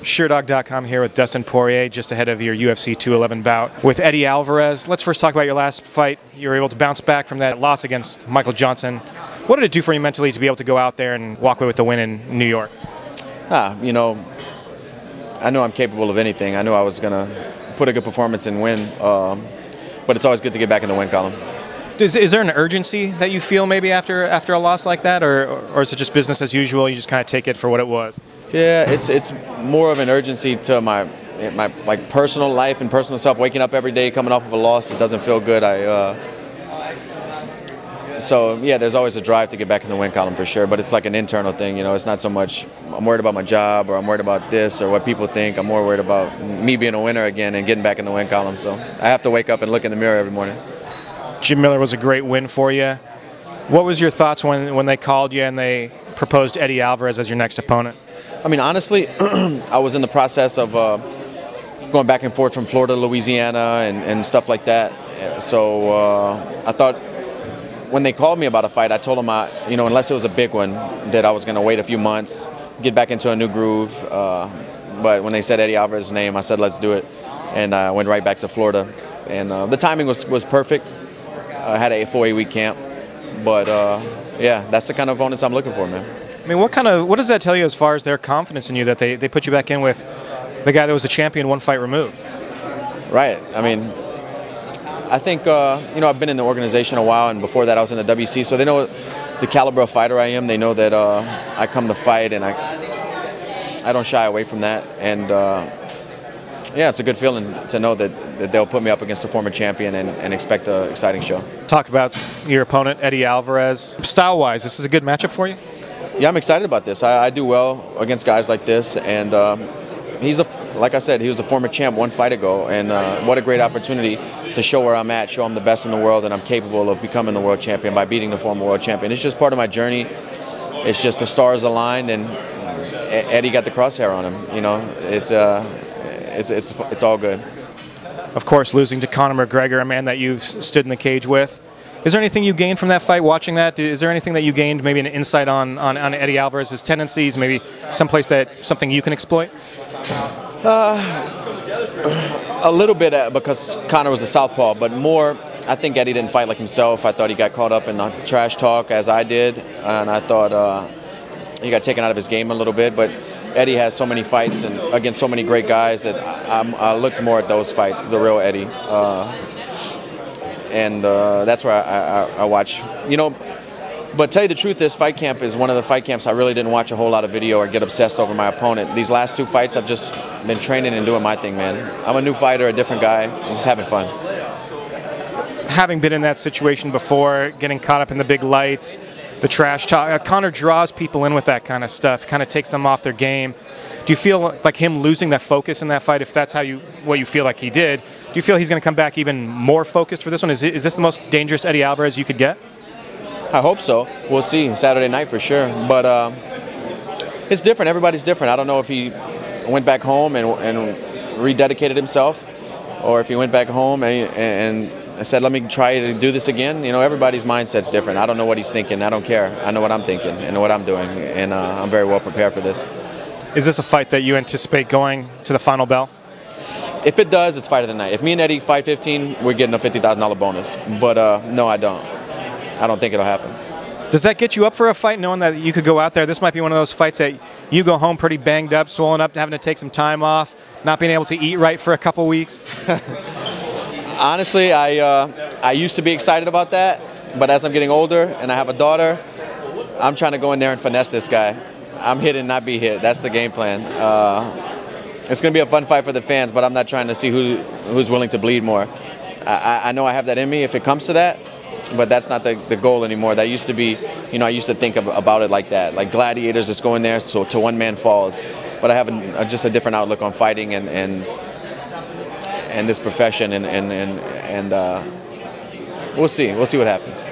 Sherdog.com here with Dustin Poirier, just ahead of your UFC 211 bout with Eddie Alvarez. Let's first talk about your last fight. You were able to bounce back from that loss against Michael Johnson. What did it do for you mentally to be able to go out there and walk away with the win in New York? You know, I know I'm capable of anything. I knew I was going to put a good performance and win, but it's always good to get back in the win column. Is there an urgency that you feel maybe after a loss like that, or is it just business as usual? You just kind of take it for what it was? Yeah, it's more of an urgency to my like personal life and personal self. Waking up every day, coming off of a loss, it doesn't feel good. So yeah, there's always a drive to get back in the win column for sure. But it's like an internal thing, you know. It's not so much I'm worried about my job or I'm worried about this or what people think. I'm more worried about me being a winner again and getting back in the win column. So I have to wake up and look in the mirror every morning. Jim Miller was a great win for you. What was your thoughts when they called you and they proposed Eddie Alvarez as your next opponent? I mean, honestly, I was in the process of going back and forth from Florida to Louisiana and stuff like that. So I thought when they called me about a fight, I told them, unless it was a big one, that I was going to wait a few months, get back into a new groove. But when they said Eddie Alvarez's name, I said, let's do it. And I went right back to Florida. And the timing was perfect. I had a full 8-week camp. But, yeah, that's the kind of opponents I'm looking for, man. I mean, what does that tell you as far as their confidence in you that they put you back in with the guy that was the champion one fight removed? Right. I mean, I think, I've been in the organization a while, and before that I was in the WC, so they know the caliber of fighter I am. They know that I come to fight, and I don't shy away from that. And, yeah, it's a good feeling to know that they'll put me up against a former champion and expect an exciting show. Talk about your opponent, Eddie Alvarez. Style-wise, this is a good matchup for you? Yeah, I'm excited about this. I do well against guys like this, and like I said, he was a former champ one fight ago, and what a great opportunity to show where I'm at, show I'm the best in the world, and I'm capable of becoming the world champion by beating the former world champion. It's just part of my journey. It's just the stars aligned, and Eddie got the crosshair on him. You know, it's all good. Of course, losing to Conor McGregor, a man that you've stood in the cage with. Is there anything you gained from that fight, watching that? Is there anything that you gained, maybe an insight on Eddie Alvarez's tendencies, maybe something you can exploit? A little bit because Conor was a southpaw, but more, I think Eddie didn't fight like himself. I thought he got caught up in the trash talk as I did, and I thought he got taken out of his game a little bit. But Eddie has so many fights and against so many great guys that I looked more at those fights, the real Eddie. And that's where I watch, But tell you the truth, this fight camp is one of the fight camps I really didn't watch a whole lot of video or get obsessed over my opponent. These last two fights, I've just been training and doing my thing, man. I'm a new fighter, a different guy. I'm just having fun. Having been in that situation before, getting caught up in the big lights, the trash talk, Conor draws people in with that kind of stuff, kind of takes them off their game. Do you feel like him losing that focus in that fight, if that's what you feel like he did, do you feel he's going to come back even more focused for this one? Is this the most dangerous Eddie Alvarez you could get? I hope so. We'll see Saturday night for sure. But it's different. Everybody's different. I don't know if he went back home and rededicated himself, or if he went back home and said, let me try to do this again. Everybody's mindset's different. I don't know what he's thinking. I don't care. I know what I'm thinking and what I'm doing, and I'm very well prepared for this. Is this a fight that you anticipate going to the final bell? If it does, it's fight of the night. If me and Eddie fight 15, we're getting a $50,000 bonus. But no, I don't. I don't think it'll happen. Does that get you up for a fight, knowing that you could go out there? This might be one of those fights that you go home pretty banged up, swollen up, having to take some time off, not being able to eat right for a couple weeks? Honestly, I used to be excited about that, but as I'm getting older and I have a daughter, I'm trying to go in there and finesse this guy. I'm hit and not be hit. That's the game plan. It's going to be a fun fight for the fans, but I'm not trying to see who's willing to bleed more. I know I have that in me if it comes to that, but that's not the goal anymore. That used to be, I used to think about it like that, like gladiators just go in there so till one man falls. But I have just a different outlook on fighting and this profession, and we'll see what happens.